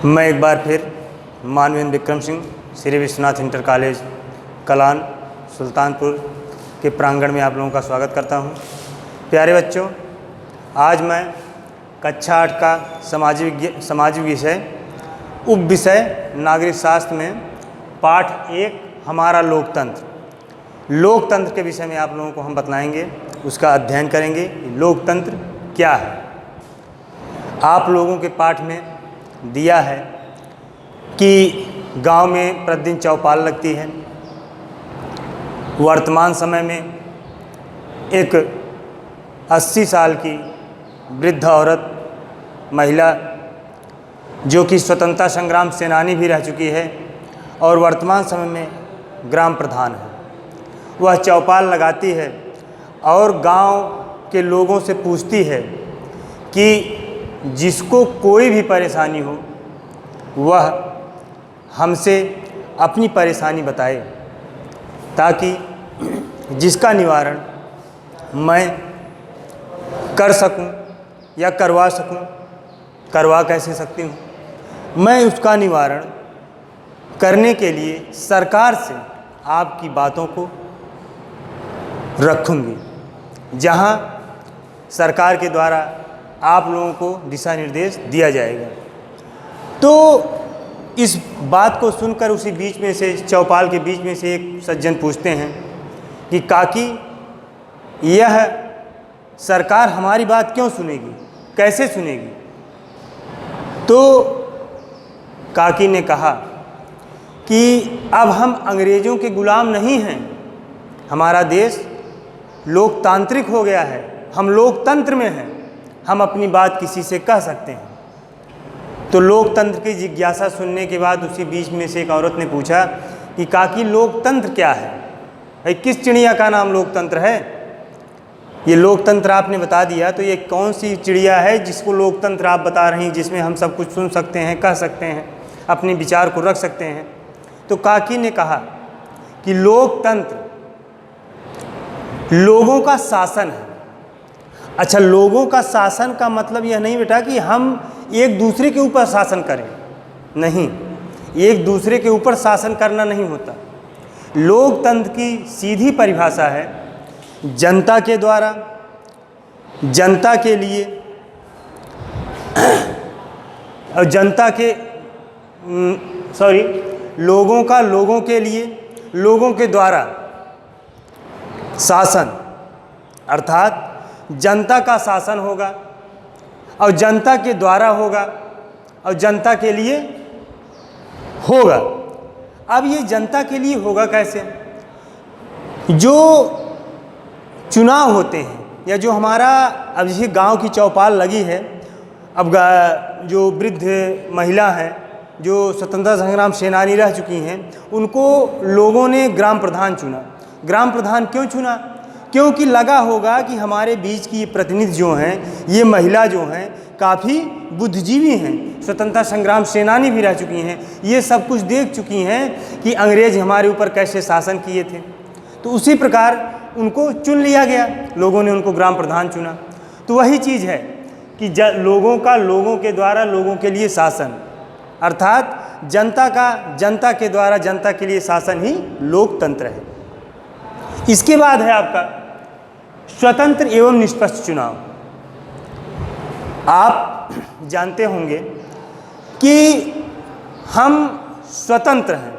मैं एक बार फिर मानवेंद्र विक्रम सिंह श्री विश्वनाथ इंटर कॉलेज कलान सुल्तानपुर के प्रांगण में आप लोगों का स्वागत करता हूं। प्यारे बच्चों, आज मैं कक्षा 8 का सामाजिक विषय उप विषय नागरिक शास्त्र में पाठ 1 हमारा लोकतंत्र के विषय में आप लोगों को हम बतलाएंगे, उसका अध्ययन करेंगे। लोकतंत्र क्या है। आप लोगों के पाठ में दिया है कि गांव में प्रतिदिन चौपाल लगती है। वर्तमान समय में एक 80 साल की वृद्ध औरत महिला जो कि स्वतंत्रता संग्राम सेनानी भी रह चुकी है और वर्तमान समय में ग्राम प्रधान है, वह चौपाल लगाती है और गांव के लोगों से पूछती है कि जिसको कोई भी परेशानी हो वह हमसे अपनी परेशानी बताए, ताकि जिसका निवारण मैं कर सकूं या करवा सकूं। करवा कैसे सकती हूं? मैं उसका निवारण करने के लिए सरकार से आपकी बातों को रखूंगी, जहां सरकार के द्वारा आप लोगों को दिशा निर्देश दिया जाएगा। तो इस बात को सुनकर उसी बीच में से, चौपाल के बीच में से एक सज्जन पूछते हैं कि काकी, यह सरकार हमारी बात क्यों सुनेगी, कैसे सुनेगी? तो काकी ने कहा कि अब हम अंग्रेज़ों के गुलाम नहीं हैं, हमारा देश लोकतांत्रिक हो गया है, हम लोकतंत्र में हैं, हम अपनी बात किसी से कह सकते हैं। तो लोकतंत्र की जिज्ञासा सुनने के बाद उसी बीच में से एक औरत ने पूछा कि काकी, लोकतंत्र क्या है? भाई, किस चिड़िया का नाम लोकतंत्र है? ये लोकतंत्र आपने बता दिया, तो ये कौन सी चिड़िया है जिसको लोकतंत्र आप बता रही हैं, जिसमें हम सब कुछ सुन सकते हैं, कह सकते हैं, अपने विचार को रख सकते हैं? तो काकी ने कहा कि लोकतंत्र लोगों का शासन है। अच्छा, लोगों का शासन का मतलब यह नहीं बेटा कि हम एक दूसरे के ऊपर शासन करें, नहीं, एक दूसरे के ऊपर शासन करना नहीं होता। लोकतंत्र की सीधी परिभाषा है जनता के द्वारा, जनता के लिए और लोगों का लोगों के लिए, लोगों के द्वारा शासन, अर्थात जनता का शासन होगा और जनता के द्वारा होगा और जनता के लिए होगा। अब ये जनता के लिए होगा कैसे? जो चुनाव होते हैं या जो हमारा अब जैसे गांव की चौपाल लगी है, अब जो वृद्ध महिला हैं जो स्वतंत्रता संग्राम सेनानी रह चुकी हैं, उनको लोगों ने ग्राम प्रधान चुना। ग्राम प्रधान क्यों चुना? क्योंकि लगा होगा कि हमारे बीच की प्रतिनिधि जो हैं, ये महिला जो हैं, काफ़ी बुद्धिजीवी हैं, स्वतंत्रता संग्राम सेनानी भी रह चुकी हैं, ये सब कुछ देख चुकी हैं कि अंग्रेज़ हमारे ऊपर कैसे शासन किए थे। तो उसी प्रकार उनको चुन लिया गया, लोगों ने उनको ग्राम प्रधान चुना। तो वही चीज़ है कि लोगों का लोगों के द्वारा लोगों के लिए शासन, अर्थात जनता का जनता के द्वारा जनता के लिए शासन ही लोकतंत्र है। इसके बाद है आपका स्वतंत्र एवं निष्पक्ष चुनाव। आप जानते होंगे कि हम स्वतंत्र हैं,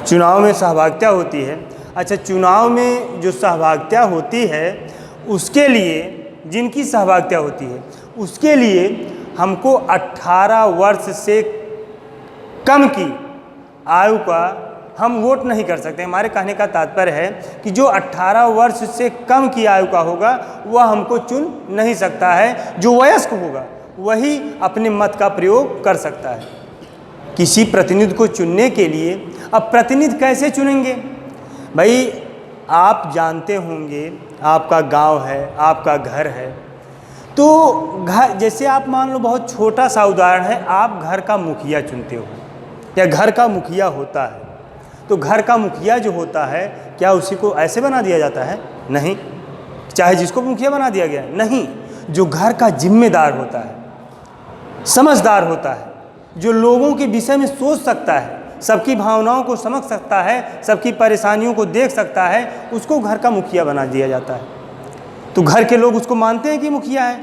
चुनाव में सहभागिता होती है। अच्छा, चुनाव में जो सहभागिता होती है उसके लिए, जिनकी सहभागिता होती है उसके लिए हमको 18 वर्ष से कम की आयु का हम वोट नहीं कर सकते। हमारे कहने का तात्पर्य है कि जो 18 वर्ष से कम की आयु का होगा वह हमको चुन नहीं सकता है। जो वयस्क होगा वही अपने मत का प्रयोग कर सकता है। किसी प्रतिनिधि को चुनने के लिए, अब प्रतिनिधि कैसे चुनेंगे? भाई, आप जानते होंगे, आपका गांव है, आपका घर है, तो घर, जैसे आप मान लो, बहुत छोटा सा उदाहरण है, आप घर का मुखिया चुनते हो या घर का मुखिया होता है, तो घर का मुखिया जो होता है, क्या उसी को ऐसे बना दिया जाता है? नहीं। चाहे जिसको मुखिया बना दिया गया, नहीं। जो घर का जिम्मेदार होता है, समझदार होता है, जो लोगों के विषय में सोच सकता है, सबकी भावनाओं को समझ सकता है, सबकी परेशानियों को देख सकता है, उसको घर का मुखिया बना दिया जाता है। तो घर के लोग उसको मानते हैं कि मुखिया है,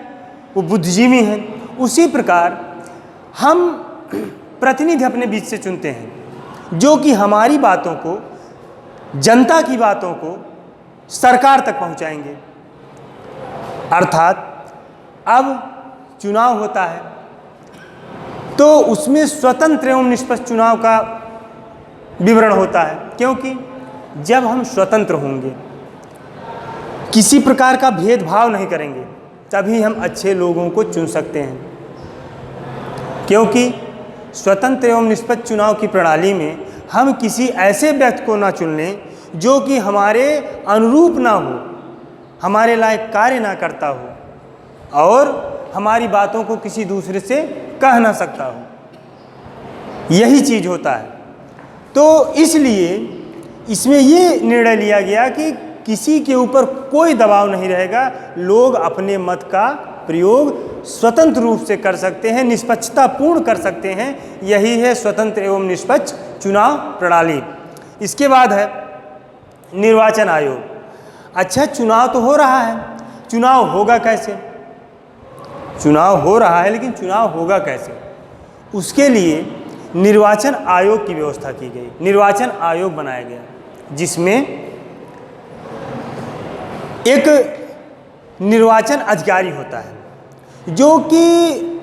वो बुद्धिजीवी हैं। उसी प्रकार हम प्रतिनिधि अपने बीच से चुनते हैं जो कि हमारी बातों को, जनता की बातों को सरकार तक पहुंचाएंगे। अर्थात अब चुनाव होता है तो उसमें स्वतंत्र एवं निष्पक्ष चुनाव का विवरण होता है, क्योंकि जब हम स्वतंत्र होंगे, किसी प्रकार का भेदभाव नहीं करेंगे, तभी हम अच्छे लोगों को चुन सकते हैं। क्योंकि स्वतंत्र एवं निष्पक्ष चुनाव की प्रणाली में हम किसी ऐसे व्यक्ति को ना चुन लें जो कि हमारे अनुरूप ना हो, हमारे लायक कार्य ना करता हो और हमारी बातों को किसी दूसरे से कह ना सकता हो। यही चीज़ होता है। तो इसलिए इसमें ये निर्णय लिया गया कि किसी के ऊपर कोई दबाव नहीं रहेगा, लोग अपने मत का प्रयोग स्वतंत्र रूप से कर सकते हैं, निष्पक्षतापूर्ण कर सकते हैं। यही है स्वतंत्र एवं निष्पक्ष चुनाव प्रणाली। इसके बाद है निर्वाचन आयोग। अच्छा, चुनाव तो हो रहा है, चुनाव होगा कैसे? चुनाव हो रहा है, लेकिन चुनाव होगा कैसे? उसके लिए निर्वाचन आयोग की व्यवस्था की गई। निर्वाचन आयोग बनाया गया जिसमें एक निर्वाचन अधिकारी होता है जो कि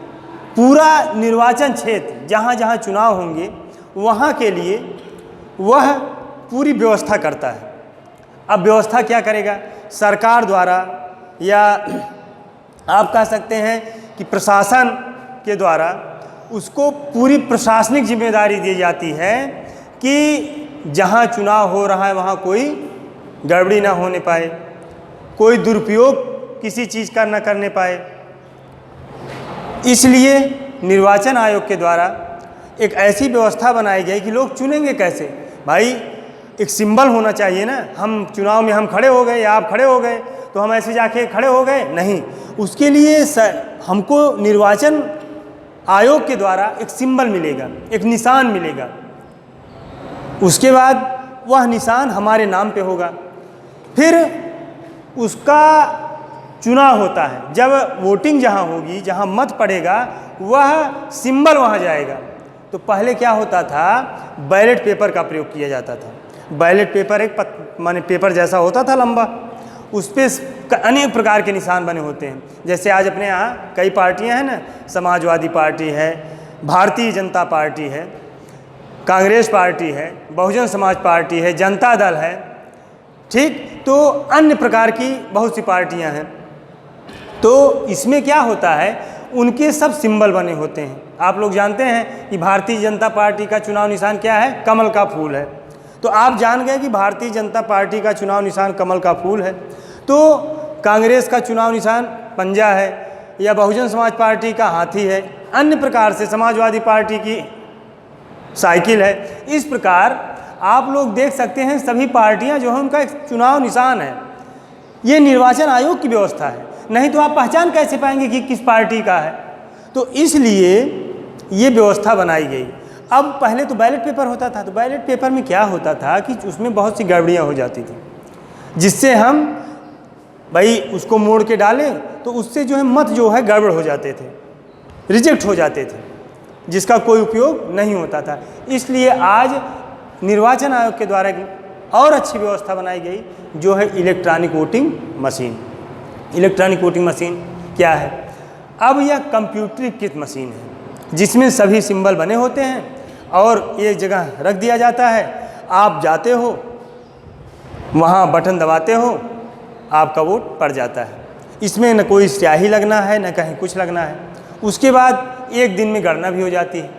पूरा निर्वाचन क्षेत्र जहाँ जहाँ चुनाव होंगे वहाँ के लिए वह पूरी व्यवस्था करता है। अब व्यवस्था क्या करेगा? सरकार द्वारा, या आप कह सकते हैं कि प्रशासन के द्वारा उसको पूरी प्रशासनिक जिम्मेदारी दी जाती है कि जहाँ चुनाव हो रहा है वहाँ कोई गड़बड़ी ना होने पाए, कोई दुरुपयोग किसी चीज़ का न करने पाए। इसलिए निर्वाचन आयोग के द्वारा एक ऐसी व्यवस्था बनाई गई कि लोग चुनेंगे कैसे? भाई एक सिंबल होना चाहिए ना। हम चुनाव में हम खड़े हो गए या आप खड़े हो गए तो हम ऐसे जाके खड़े हो गए नहीं, उसके लिए हमको निर्वाचन आयोग के द्वारा एक सिंबल मिलेगा, एक निशान मिलेगा। उसके बाद वह निशान हमारे नाम पे होगा। फिर उसका चुनाव होता है। जब वोटिंग जहाँ होगी, जहाँ मत पड़ेगा, वह सिंबल वहाँ जाएगा। तो पहले क्या होता था, बैलेट पेपर का प्रयोग किया जाता था। बैलेट पेपर एक माने पेपर जैसा होता था लंबा, उस पर अनेक प्रकार के निशान बने होते हैं। जैसे आज अपने यहाँ कई पार्टियां हैं ना, समाजवादी पार्टी है, भारतीय जनता पार्टी है, कांग्रेस पार्टी है, बहुजन समाज पार्टी है, जनता दल है, ठीक। तो अन्य प्रकार की बहुत सी पार्टियां हैं। तो इसमें क्या होता है, उनके सब सिंबल बने होते हैं। आप लोग जानते हैं कि भारतीय जनता पार्टी का चुनाव निशान क्या है? कमल का फूल है। तो आप जान गए कि भारतीय जनता पार्टी का चुनाव निशान कमल का फूल है। तो कांग्रेस का चुनाव निशान पंजा है, या बहुजन समाज पार्टी का हाथी है, अन्य प्रकार से समाजवादी पार्टी की साइकिल है। इस प्रकार आप लोग देख सकते हैं सभी पार्टियां जो हैं उनका एक चुनाव निशान है। ये निर्वाचन आयोग की व्यवस्था है, नहीं तो आप पहचान कैसे पाएंगे कि किस पार्टी का है? तो इसलिए ये व्यवस्था बनाई गई। अब पहले तो बैलेट पेपर होता था, तो बैलेट पेपर में क्या होता था कि उसमें बहुत सी गड़बड़ियाँ हो जाती थी, जिससे हम भाई उसको मोड़ के डालें तो उससे जो है मत जो है गड़बड़ हो जाते थे, रिजेक्ट हो जाते थे, जिसका कोई उपयोग नहीं होता था। इसलिए आज निर्वाचन आयोग के द्वारा और अच्छी व्यवस्था बनाई गई जो है electronic voting machine. Electronic voting machine क्या है? अब यह कंप्यूटरीकृत मशीन है जिसमें सभी सिंबल बने होते हैं और एक जगह रख दिया जाता है। आप जाते हो, वहाँ बटन दबाते हो, आपका वोट पड़ जाता है। इसमें न कोई स्याही लगना है, न कहीं कुछ लगना है। उसके बाद एक दिन में गणना भी हो जाती है,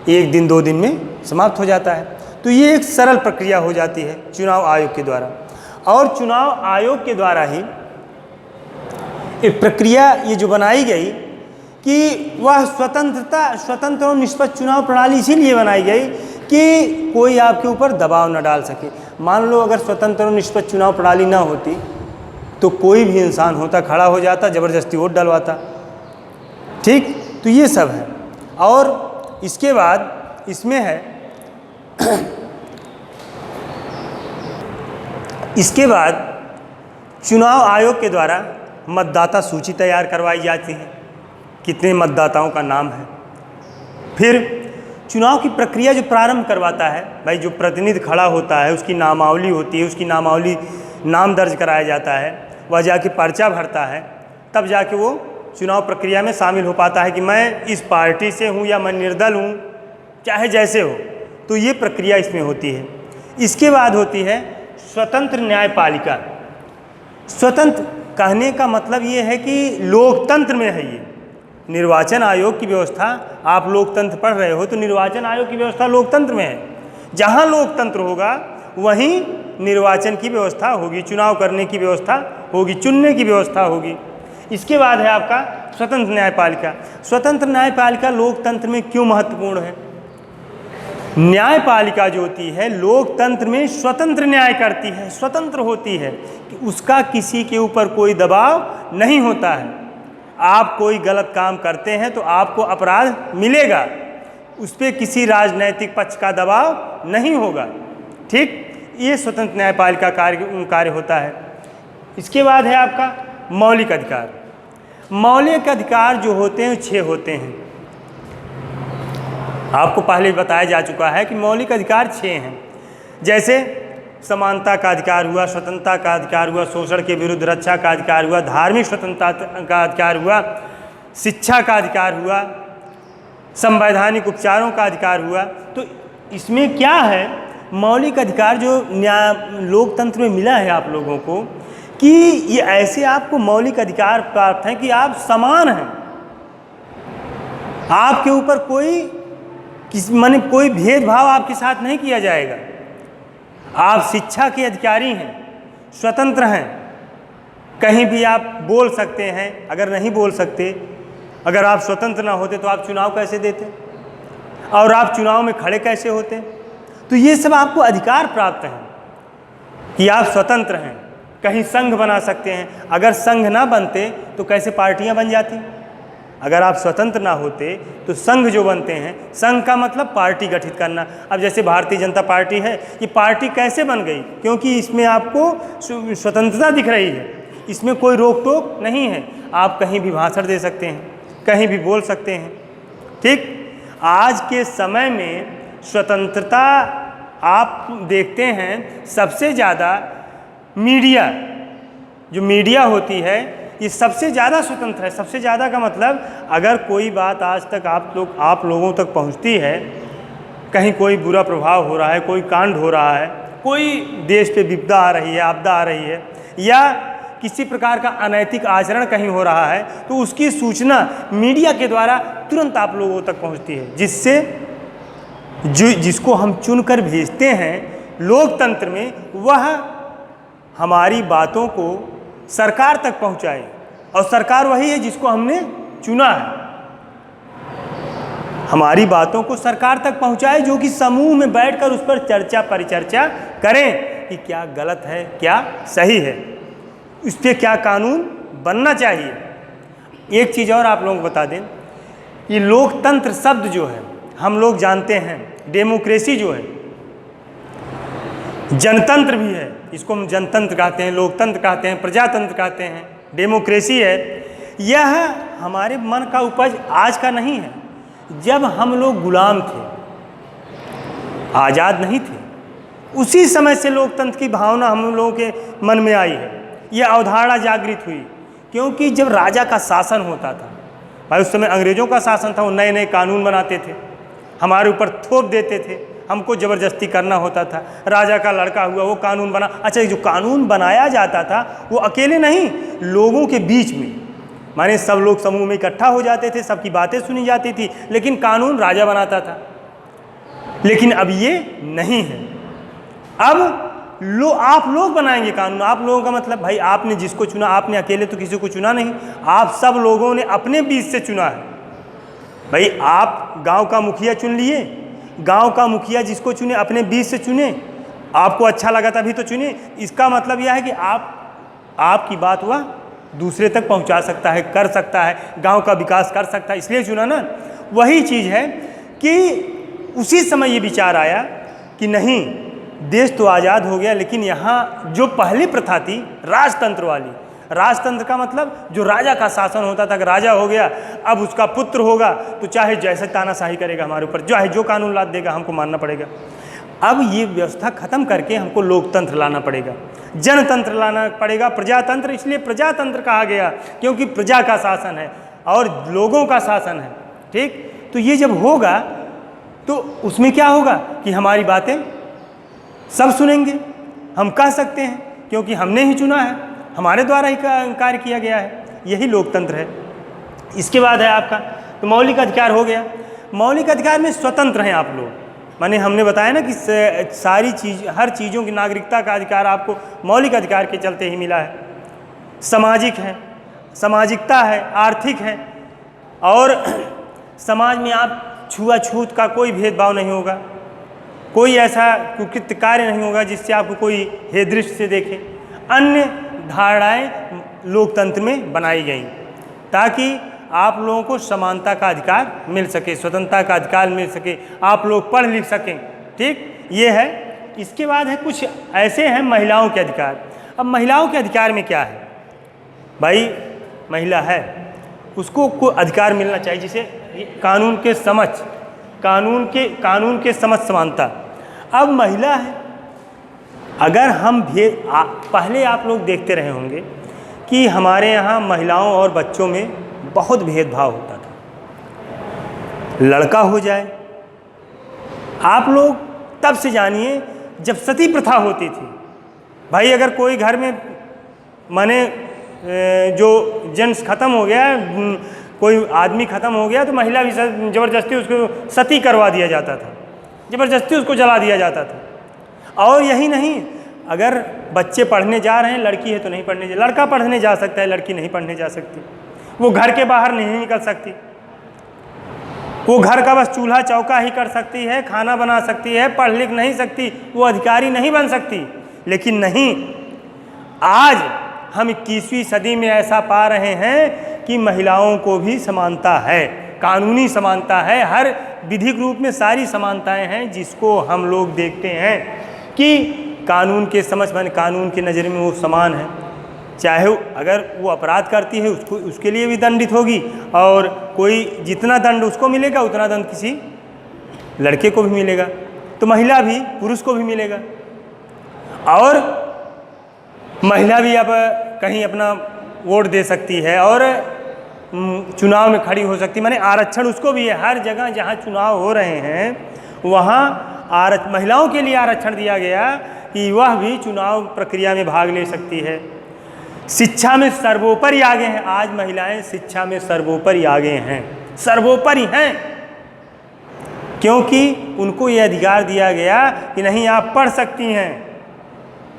एक दिन 2 दिन में समाप्त हो जाता है। तो ये एक सरल प्रक्रिया हो जाती है चुनाव आयोग के द्वारा। और चुनाव आयोग के द्वारा ही एक प्रक्रिया ये जो बनाई गई कि वह स्वतंत्र और निष्पक्ष चुनाव प्रणाली इसीलिए बनाई गई कि कोई आपके ऊपर दबाव न डाल सके। मान लो अगर स्वतंत्र और निष्पक्ष चुनाव प्रणाली ना होती तो कोई भी इंसान होता, खड़ा हो जाता, ज़बरदस्ती वोट डलवाता, ठीक। तो ये सब है। और इसके बाद इसमें है इसके बाद चुनाव आयोग के द्वारा मतदाता सूची तैयार करवाई जाती है, कितने मतदाताओं का नाम है। फिर चुनाव की प्रक्रिया जो प्रारंभ करवाता है, भाई जो प्रतिनिधि खड़ा होता है उसकी नामावली होती है, उसकी नामावली नाम दर्ज कराया जाता है, वह जाके पर्चा भरता है, तब जाके वो चुनाव प्रक्रिया में शामिल हो पाता है कि मैं इस पार्टी से हूँ या मैं निर्दल हूँ, चाहे जैसे हो। तो ये प्रक्रिया इसमें होती है। इसके बाद होती है स्वतंत्र न्यायपालिका। स्वतंत्र कहने का मतलब ये है कि लोकतंत्र में है ये। निर्वाचन आयोग की व्यवस्था, आप लोकतंत्र पढ़ रहे हो तो निर्वाचन आयोग की व्यवस्था लोकतंत्र में है। जहाँ लोकतंत्र होगा वहीं निर्वाचन की व्यवस्था होगी, चुनाव करने की व्यवस्था होगी, चुनने की व्यवस्था होगी। इसके बाद है आपका स्वतंत्र न्यायपालिका। स्वतंत्र न्यायपालिका लोकतंत्र में क्यों महत्वपूर्ण है? न्यायपालिका जो होती है लोकतंत्र में स्वतंत्र न्याय करती है, स्वतंत्र होती है कि उसका किसी के ऊपर कोई दबाव नहीं होता है। आप कोई गलत काम करते हैं तो आपको अपराध मिलेगा, उस पर किसी राजनैतिक पक्ष का दबाव नहीं होगा। ठीक, ये स्वतंत्र न्यायपालिका कार्य होता है। इसके बाद है आपका मौलिक अधिकार। मौलिक अधिकार जो होते हैं 6 होते हैं। आपको पहले बताया जा चुका है कि मौलिक अधिकार 6 हैं। जैसे समानता का अधिकार हुआ, स्वतंत्रता का अधिकार हुआ, शोषण के विरुद्ध रक्षा का अधिकार हुआ, धार्मिक स्वतंत्रता का अधिकार हुआ, शिक्षा का अधिकार हुआ, संवैधानिक उपचारों का अधिकार हुआ। तो इसमें क्या है, मौलिक अधिकार जो लोकतंत्र में मिला है आप लोगों को, कि ये ऐसे आपको मौलिक अधिकार प्राप्त हैं कि आप समान हैं, आपके ऊपर कोई कोई भेदभाव आपके साथ नहीं किया जाएगा। आप शिक्षा के अधिकारी हैं, स्वतंत्र हैं, कहीं भी आप बोल सकते हैं। अगर नहीं बोल सकते, अगर आप स्वतंत्र ना होते तो आप चुनाव कैसे देते और आप चुनाव में खड़े कैसे होते? तो ये सब आपको अधिकार प्राप्त हैं कि आप स्वतंत्र हैं। कहीं संघ बना सकते हैं, अगर संघ ना बनते तो कैसे पार्टियां बन जाती? अगर आप स्वतंत्र ना होते तो संघ जो बनते हैं, संघ का मतलब पार्टी गठित करना। अब जैसे भारतीय जनता पार्टी है, ये पार्टी कैसे बन गई? क्योंकि इसमें आपको स्वतंत्रता दिख रही है, इसमें कोई रोक टोक नहीं है, आप कहीं भी भाषण दे सकते हैं, कहीं भी बोल सकते हैं। ठीक, आज के समय में स्वतंत्रता आप देखते हैं सबसे ज़्यादा मीडिया, जो मीडिया होती है ये सबसे ज़्यादा स्वतंत्र है। सबसे ज़्यादा का मतलब, अगर कोई बात आज तक आप लोगों तक पहुंचती है, कहीं कोई बुरा प्रभाव हो रहा है, कोई कांड हो रहा है, कोई देश पे विपदा आ रही है, आपदा आ रही है, या किसी प्रकार का अनैतिक आचरण कहीं हो रहा है, तो उसकी सूचना मीडिया के द्वारा तुरंत आप लोगों तक पहुंचती है, जिससे जिसको हम चुनकर भेजते हैं लोकतंत्र में, वह हमारी बातों को सरकार तक पहुंचाए। और सरकार वही है जिसको हमने चुना है। हमारी बातों को सरकार तक पहुंचाए, जो कि समूह में बैठकर उस पर चर्चा परिचर्चा करें कि क्या गलत है, क्या सही है, इस पर क्या कानून बनना चाहिए। एक चीज़ और आप लोगों को बता दें, ये लोकतंत्र शब्द जो है हम लोग जानते हैं, डेमोक्रेसी जो है, जनतंत्र भी है, इसको हम जनतंत्र कहते हैं, लोकतंत्र कहते हैं, प्रजातंत्र कहते हैं, डेमोक्रेसी है। यह हमारे मन का उपज आज का नहीं है। जब हम लोग गुलाम थे, आज़ाद नहीं थे, उसी समय से लोकतंत्र की भावना हम लोगों के मन में आई है, यह अवधारणा जागृत हुई। क्योंकि जब राजा का शासन होता था, भाई उस समय अंग्रेज़ों का शासन था, वो नए नए कानून बनाते थे, हमारे ऊपर थोप देते थे, हमको ज़बरदस्ती करना होता था। राजा का लड़का हुआ, वो कानून बना। अच्छा, जो कानून बनाया जाता था वो अकेले नहीं, लोगों के बीच में, माने सब लोग समूह में इकट्ठा हो जाते थे, सबकी बातें सुनी जाती थी, लेकिन कानून राजा बनाता था। लेकिन अब ये नहीं है। अब आप लोग बनाएंगे कानून। आप लोगों का मतलब, भाई आपने जिसको चुना, आपने अकेले तो किसी को चुना नहीं, आप सब लोगों ने अपने बीच से चुना है। भाई आप गांव का मुखिया चुन लिए, गांव का मुखिया जिसको चुने अपने बीच से चुने, आपको अच्छा लगा तभी तो चुने। इसका मतलब यह है कि आपकी बात वह दूसरे तक पहुंचा सकता है, कर सकता है, गांव का विकास कर सकता है, इसलिए चुना ना। वही चीज़ है कि उसी समय ये विचार आया कि नहीं, देश तो आज़ाद हो गया, लेकिन यहाँ जो पहली प्रथा थी राजतंत्र वाली, राजतंत्र का मतलब जो राजा का शासन होता था, कि राजा हो गया, अब उसका पुत्र होगा तो चाहे जैसे तानाशाही करेगा हमारे ऊपर, चाहे जो कानून लाद देगा हमको मानना पड़ेगा। अब ये व्यवस्था खत्म करके हमको लोकतंत्र लाना पड़ेगा, जनतंत्र लाना पड़ेगा, प्रजातंत्र। इसलिए प्रजातंत्र कहा गया क्योंकि प्रजा का शासन है और लोगों का शासन है। ठीक, तो ये जब होगा तो उसमें क्या होगा कि हमारी बातें सब सुनेंगे, हम कह सकते हैं क्योंकि हमने ही चुना है, हमारे द्वारा ही कार्य किया गया है, यही लोकतंत्र है। इसके बाद है आपका तो मौलिक अधिकार हो गया। मौलिक अधिकार में स्वतंत्र हैं आप लोग, माने हमने बताया ना कि सारी चीज़, हर चीज़ों की नागरिकता का अधिकार आपको मौलिक अधिकार के चलते ही मिला है। सामाजिक है, सामाजिकता है, आर्थिक है, और समाज में आप छुआछूत का कोई भेदभाव नहीं होगा, कोई ऐसा कुकृत्य कार्य नहीं होगा जिससे आपको कोई हे दृष्टि से देखे। अन्य धारणाएं लोकतंत्र में बनाई गई ताकि आप लोगों को समानता का अधिकार मिल सके, स्वतंत्रता का अधिकार मिल सके, आप लोग पढ़ लिख सकें। ठीक, ये है। इसके बाद है कुछ ऐसे हैं महिलाओं के अधिकार। अब महिलाओं के अधिकार में क्या है भाई, महिला है उसको कोई अधिकार मिलना चाहिए, जिसे कानून के समक्ष, कानून के समक्ष समानता। अब महिला है, अगर हम पहले आप लोग देखते रहे होंगे कि हमारे यहाँ महिलाओं और बच्चों में बहुत भेदभाव होता था। लड़का हो जाए, आप लोग तब से जानिए जब सती प्रथा होती थी भाई, अगर कोई घर में माने जो जेंट्स खत्म हो गया, कोई आदमी खत्म हो गया तो महिला भी ज़बरदस्ती उसको सती करवा दिया जाता था, ज़बरदस्ती उसको जला दिया जाता था। और यही नहीं, अगर बच्चे पढ़ने जा रहे हैं, लड़की है तो नहीं पढ़ने, लड़का पढ़ने जा सकता है, लड़की नहीं पढ़ने जा सकती, वो घर के बाहर नहीं निकल सकती, वो घर का बस चूल्हा चौका ही कर सकती है, खाना बना सकती है, पढ़ लिख नहीं सकती, वो अधिकारी नहीं बन सकती। लेकिन नहीं, आज हम 21वीं सदी में ऐसा पा रहे हैं कि महिलाओं को भी समानता है, कानूनी समानता है, हर विधिक रूप में सारी समानताएं हैं, जिसको हम लोग देखते हैं कि कानून के समझ में, कानून की नज़र में वो समान है। चाहे अगर वो अपराध करती है उसको, उसके लिए भी दंडित होगी, और कोई जितना दंड उसको मिलेगा उतना दंड किसी लड़के को भी मिलेगा, तो महिला भी पुरुष को भी मिलेगा। और महिला भी अब कहीं अपना वोट दे सकती है और चुनाव में खड़ी हो सकती है, माने आरक्षण उसको भी है। हर जगह जहाँ चुनाव हो रहे हैं वहाँ महिलाओं के लिए आरक्षण दिया गया कि वह भी चुनाव प्रक्रिया में भाग ले सकती है। शिक्षा में सर्वोपरि आगे हैं, आज महिलाएं शिक्षा में सर्वोपरि आगे हैं, सर्वोपरि हैं, क्योंकि उनको ये अधिकार दिया गया कि नहीं, आप पढ़ सकती हैं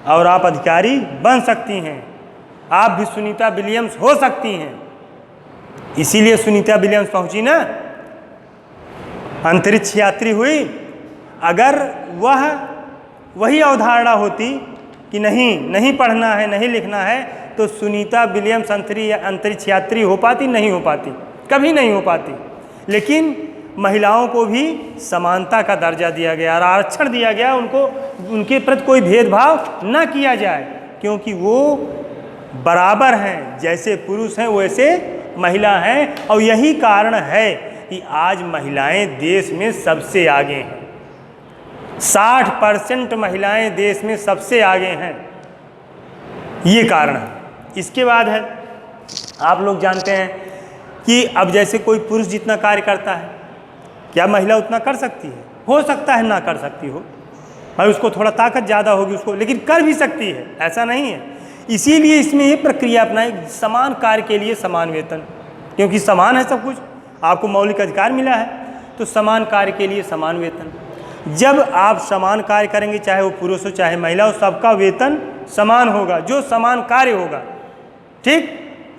और आप अधिकारी बन सकती हैं, आप भी सुनीता विलियम्स हो सकती हैं। इसीलिए सुनीता विलियम्स पहुंची ना, अंतरिक्ष यात्री हुई। अगर वही अवधारणा होती कि नहीं पढ़ना है, नहीं लिखना है, तो सुनीता विलियम्स अंतरिक्ष यात्री हो पाती? नहीं हो पाती, कभी नहीं हो पाती। लेकिन महिलाओं को भी समानता का दर्जा दिया गया, आरक्षण दिया गया, उनको उनके प्रति कोई भेदभाव न किया जाए, क्योंकि वो बराबर हैं, जैसे पुरुष हैं वैसे महिला हैं। और यही कारण है कि आज महिलाएं देश में सबसे आगे हैं, 60% महिलाएं देश में सबसे आगे हैं, ये कारण है। इसके बाद है, आप लोग जानते हैं कि अब जैसे कोई पुरुष जितना कार्य करता है, क्या महिला उतना कर सकती है? हो सकता है ना कर सकती हो, भाई उसको थोड़ा ताकत ज़्यादा होगी उसको, लेकिन कर भी सकती है, ऐसा नहीं है। इसीलिए इसमें ये प्रक्रिया अपनाई, समान कार्य के लिए समान वेतन, क्योंकि समान है सब कुछ, आपको मौलिक अधिकार मिला है, तो समान कार्य के लिए समान वेतन। जब आप समान कार्य करेंगे, चाहे वो पुरुष हो चाहे महिला हो, सबका वेतन समान होगा, जो समान कार्य होगा। ठीक,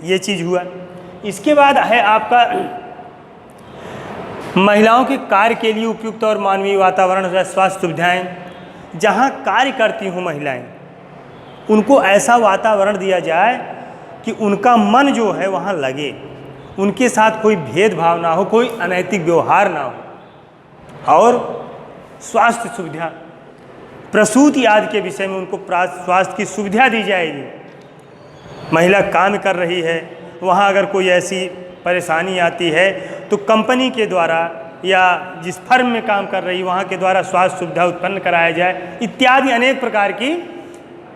ये चीज़ हुआ। इसके बाद है आपका महिलाओं के कार्य के लिए उपयुक्त और मानवीय वातावरण, स्वास्थ्य सुविधाएं। जहाँ कार्य करती हूँ महिलाएं, उनको ऐसा वातावरण दिया जाए कि उनका मन जो है वहाँ लगे, उनके साथ कोई भेदभाव ना हो, कोई अनैतिक व्यवहार ना हो। और स्वास्थ्य सुविधा, प्रसूति आदि के विषय में उनको स्वास्थ्य की सुविधा दी जाएगी। महिला काम कर रही है, वहाँ अगर कोई ऐसी परेशानी आती है तो कंपनी के द्वारा या जिस फर्म में काम कर रही वहाँ के द्वारा स्वास्थ्य सुविधा उत्पन्न कराया जाए, इत्यादि अनेक प्रकार की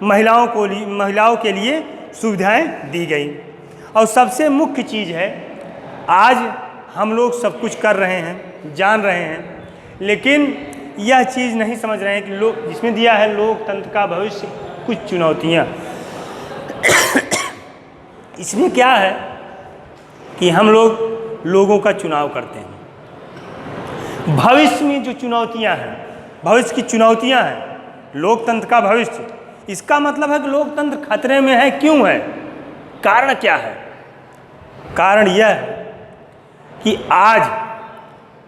महिलाओं के लिए सुविधाएं दी गई। और सबसे मुख्य चीज़ है, आज हम लोग सब कुछ कर रहे हैं, जान रहे हैं, लेकिन यह चीज़ नहीं समझ रहे हैं कि लोग जिसमें दिया है लोकतंत्र का भविष्य, कुछ चुनौतियाँ। इसमें क्या है कि हम लोगों का चुनाव करते हैं। भविष्य में जो चुनौतियां हैं, भविष्य की चुनौतियां हैं, लोकतंत्र का भविष्य, इसका मतलब है कि लोकतंत्र खतरे में है। क्यों है? कारण क्या है? कारण यह है कि आज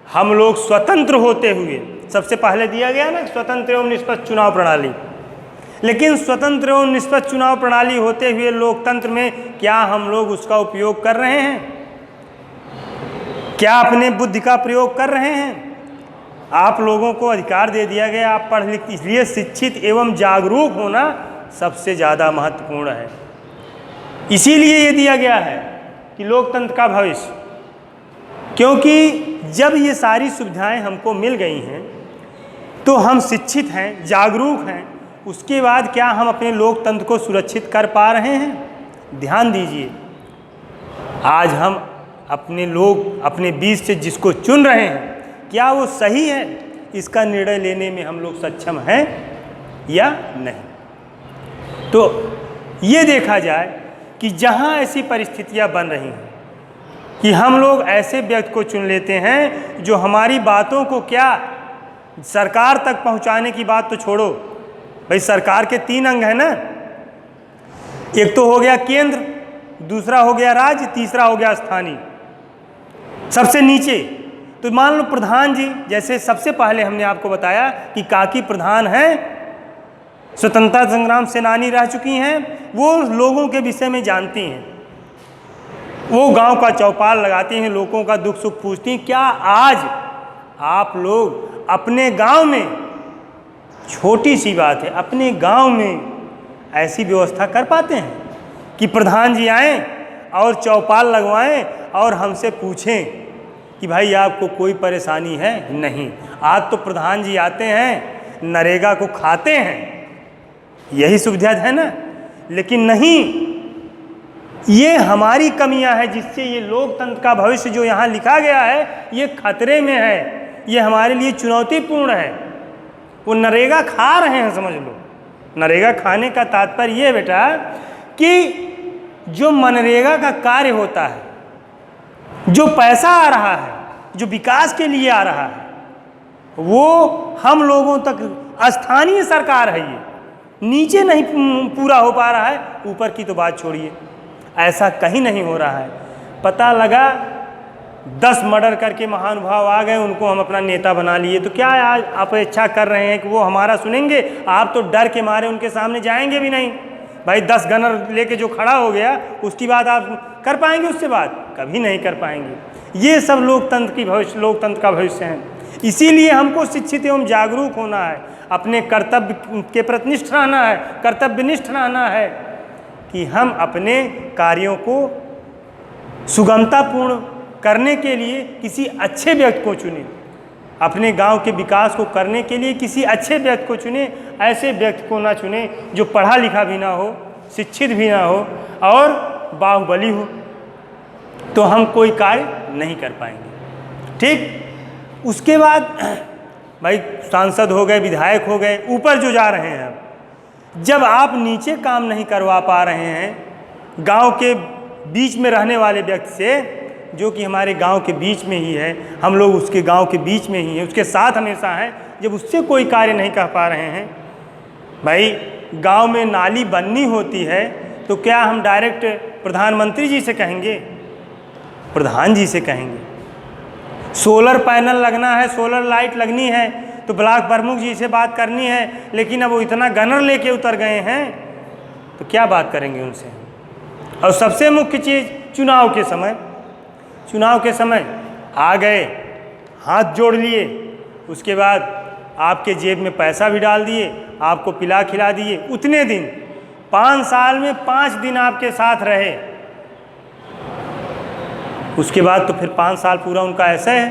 हम लोग स्वतंत्र होते हुए, सबसे पहले दिया गया ना स्वतंत्र एवं निष्पक्ष चुनाव प्रणाली, लेकिन स्वतंत्र एवं निष्पक्ष चुनाव प्रणाली होते हुए लोकतंत्र में क्या हम लोग उसका उपयोग कर रहे हैं? क्या अपने बुद्धि का प्रयोग कर रहे हैं? आप लोगों को अधिकार दे दिया गया, आप पढ़ लिख, इसलिए शिक्षित एवं जागरूक होना सबसे ज़्यादा महत्वपूर्ण है। इसीलिए ये दिया गया है कि लोकतंत्र का भविष्य, क्योंकि जब ये सारी सुविधाएं हमको मिल गई हैं तो हम शिक्षित हैं, जागरूक हैं, उसके बाद क्या हम अपने लोकतंत्र को सुरक्षित कर पा रहे हैं? ध्यान दीजिए, आज हम अपने बीच से जिसको चुन रहे हैं, क्या वो सही है, इसका निर्णय लेने में हम लोग सक्षम हैं या नहीं। तो ये देखा जाए कि जहाँ ऐसी परिस्थितियाँ बन रही हैं कि हम लोग ऐसे व्यक्ति को चुन लेते हैं जो हमारी बातों को, क्या सरकार तक पहुँचाने की बात तो छोड़ो भाई, सरकार के 3 अंग हैं ना, एक तो हो गया केंद्र, दूसरा हो गया राज्य, तीसरा हो गया स्थानीय। सबसे नीचे तो मान लो प्रधान जी, जैसे सबसे पहले हमने आपको बताया कि काकी प्रधान हैं, स्वतंत्रता संग्राम सेनानी रह चुकी हैं, वो लोगों के विषय में जानती हैं, वो गांव का चौपाल लगाती हैं, लोगों का दुख सुख पूछती हैं। क्या आज आप लोग अपने गांव में, छोटी सी बात है, अपने गांव में ऐसी व्यवस्था कर पाते हैं कि प्रधान जी आएँ और चौपाल लगवाएं और हमसे पूछें कि भाई आपको कोई परेशानी है? नहीं। आज तो प्रधान जी आते हैं, नरेगा को खाते हैं, यही सुविधा है ना, लेकिन नहीं, ये हमारी कमियां हैं जिससे ये लोकतंत्र का भविष्य जो यहाँ लिखा गया है ये खतरे में है, ये हमारे लिए चुनौतीपूर्ण है। वो नरेगा खा रहे हैं, समझ लो। नरेगा खाने का तात्पर्य ये बेटा कि जो मनरेगा का कार्य होता है, जो पैसा आ रहा है, जो विकास के लिए आ रहा है, वो हम लोगों तक, स्थानीय सरकार है, ये नीचे नहीं पूरा हो पा रहा है, ऊपर की तो बात छोड़िए, ऐसा कहीं नहीं हो रहा है। पता लगा 10 मर्डर करके महानुभाव आ गए, उनको हम अपना नेता बना लिए, तो क्या आज अपेक्षा कर रहे हैं कि वो हमारा सुनेंगे? आप तो डर के मारे उनके सामने जाएंगे भी नहीं। भाई 10 गनर लेके जो खड़ा हो गया, उसकी बात आप कर पाएंगे? उससे बात कभी नहीं कर पाएंगे। ये सब लोकतंत्र का भविष्य है। इसीलिए हमको शिक्षित एवं जागरूक होना है, अपने कर्तव्य के प्रतिनिष्ठ रहना है, कर्तव्यनिष्ठ रहना है कि हम अपने कार्यों को सुगमतापूर्ण करने के लिए किसी अच्छे व्यक्ति को चुनें, अपने गांव के विकास को करने के लिए किसी अच्छे व्यक्ति को चुनें। ऐसे व्यक्ति को ना चुनें जो पढ़ा लिखा भी ना हो, शिक्षित भी ना हो और बाहुबली हो, तो हम कोई कार्य नहीं कर पाएंगे। ठीक, उसके बाद भाई सांसद हो गए, विधायक हो गए, ऊपर जो जा रहे हैं, जब आप नीचे काम नहीं करवा पा रहे हैं गांव के बीच में रहने वाले व्यक्ति से, जो कि हमारे गांव के बीच में ही है, हम लोग उसके गांव के बीच में ही हैं, उसके साथ हमेशा हैं, जब उससे कोई कार्य नहीं कर पा रहे हैं, भाई गांव में नाली बननी होती है तो क्या हम डायरेक्ट प्रधानमंत्री जी से कहेंगे? प्रधान जी से कहेंगे। सोलर पैनल लगना है, सोलर लाइट लगनी है तो ब्लॉक प्रमुख जी से बात करनी है, लेकिन अब वो इतना गनर लेके उतर गए हैं तो क्या बात करेंगे उनसे? और सबसे मुख्य चीज़, चुनाव के समय आ गए, हाथ जोड़ लिए, उसके बाद आपके जेब में पैसा भी डाल दिए, आपको पिला खिला दिए, उतने दिन 5 साल में 5 दिन आपके साथ रहे, उसके बाद तो फिर 5 साल पूरा उनका ऐसा है।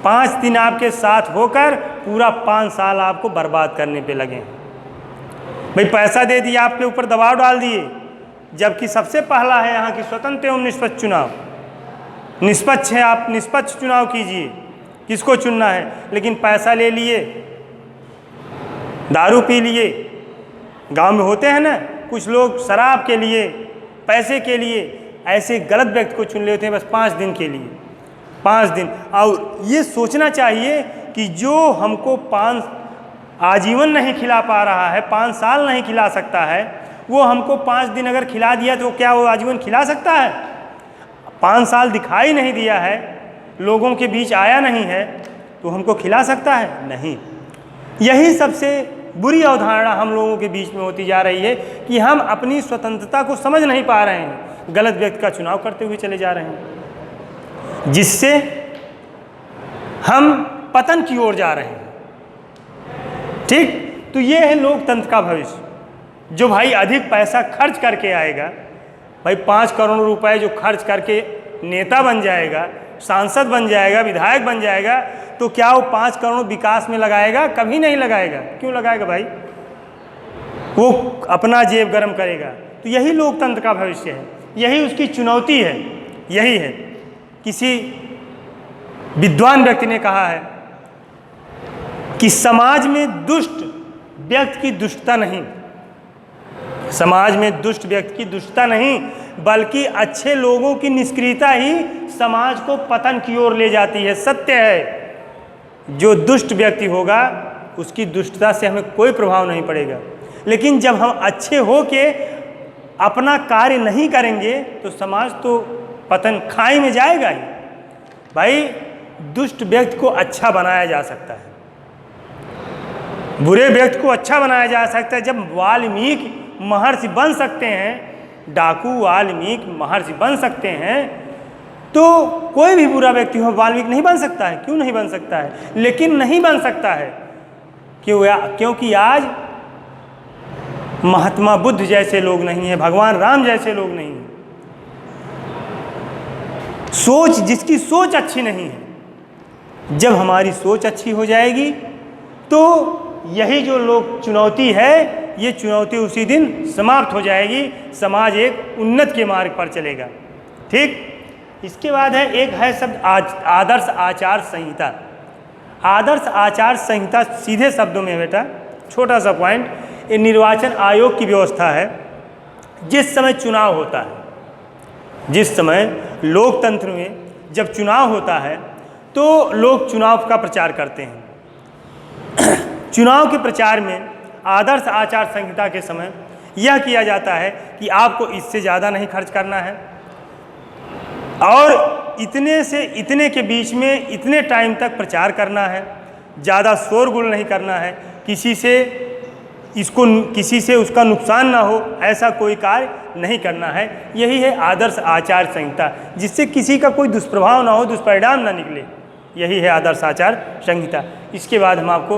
5 दिन आपके साथ होकर पूरा 5 साल आपको बर्बाद करने पे लगे। भाई पैसा दे दिया, आपके ऊपर दबाव डाल दिए, जबकि सबसे पहला है यहाँ की स्वतंत्र एवं निष्पक्ष चुनाव। निष्पक्ष है, आप निष्पक्ष चुनाव कीजिए, किसको चुनना है, लेकिन पैसा ले लिए, दारू पी लिए। गांव में होते हैं ना कुछ लोग, शराब के लिए, पैसे के लिए ऐसे गलत व्यक्ति को चुन लेते हैं, बस 5 दिन के लिए, 5 दिन। और ये सोचना चाहिए कि जो हमको 5 आजीवन नहीं खिला पा रहा है, 5 साल नहीं खिला सकता है, वो हमको 5 दिन अगर खिला दिया तो क्या वो आजीवन खिला सकता है? 5 साल दिखाई नहीं दिया है, लोगों के बीच आया नहीं है, तो हमको खिला सकता है? नहीं। यही सबसे बुरी अवधारणा हम लोगों के बीच में होती जा रही है कि हम अपनी स्वतंत्रता को समझ नहीं पा रहे हैं, गलत व्यक्ति का चुनाव करते हुए चले जा रहे हैं, जिससे हम पतन की ओर जा रहे हैं। ठीक, तो ये है लोकतंत्र का भविष्य। जो भाई अधिक पैसा खर्च करके आएगा, भाई 5 करोड़ रुपए जो खर्च करके नेता बन जाएगा, सांसद बन जाएगा, विधायक बन जाएगा, तो क्या वो 5 करोड़ विकास में लगाएगा? कभी नहीं लगाएगा। क्यों लगाएगा भाई? वो अपना जेब गरम करेगा। तो यही लोकतंत्र का भविष्य है, यही उसकी चुनौती है, यही है। किसी विद्वान व्यक्ति ने कहा है कि समाज में दुष्ट व्यक्ति की दुष्टता नहीं, समाज में दुष्ट व्यक्ति की दुष्टता नहीं, बल्कि अच्छे लोगों की निष्क्रियता ही समाज को पतन की ओर ले जाती है। सत्य है, जो दुष्ट व्यक्ति होगा उसकी दुष्टता से हमें कोई प्रभाव नहीं पड़ेगा, लेकिन जब हम अच्छे हो के अपना कार्य नहीं करेंगे तो समाज तो पतन खाई में जाएगा ही। भाई दुष्ट व्यक्ति को अच्छा बनाया जा सकता है, बुरे व्यक्ति को अच्छा बनाया जा सकता है। जब वाल्मीकि महर्षि बन सकते हैं, डाकू वाल्मीकि महर्षि बन सकते हैं, तो कोई भी बुरा व्यक्ति हो वाल्मीकि नहीं बन सकता है। क्यों नहीं बन सकता है? लेकिन नहीं बन सकता है क्योंकि आज महात्मा बुद्ध जैसे लोग नहीं हैं, भगवान राम जैसे लोग नहीं हैं। सोच, जिसकी सोच अच्छी नहीं है, जब हमारी सोच अच्छी हो जाएगी तो यही जो लोक चुनौती है, ये चुनौती उसी दिन समाप्त हो जाएगी, समाज एक उन्नत के मार्ग पर चलेगा। ठीक, इसके बाद है एक है शब्द आदर्श आचार संहिता। आदर्श आचार संहिता सीधे शब्दों में बेटा, छोटा सा पॉइंट, ये निर्वाचन आयोग की व्यवस्था है। जिस समय चुनाव होता है, जिस समय लोकतंत्र में जब चुनाव होता है तो लोग चुनाव का प्रचार करते हैं। चुनाव के प्रचार में आदर्श आचार संहिता के समय यह किया जाता है कि आपको इससे ज़्यादा नहीं खर्च करना है, और इतने से इतने के बीच में इतने टाइम तक प्रचार करना है, ज़्यादा शोरगुल नहीं करना है, किसी से उसका नुकसान ना हो, ऐसा कोई कार्य नहीं करना है। यही है आदर्श आचार संहिता, जिससे किसी का कोई दुष्प्रभाव ना हो, दुष्परिणाम ना निकले। यही है आदर्श आचार संहिता। इसके बाद हम आपको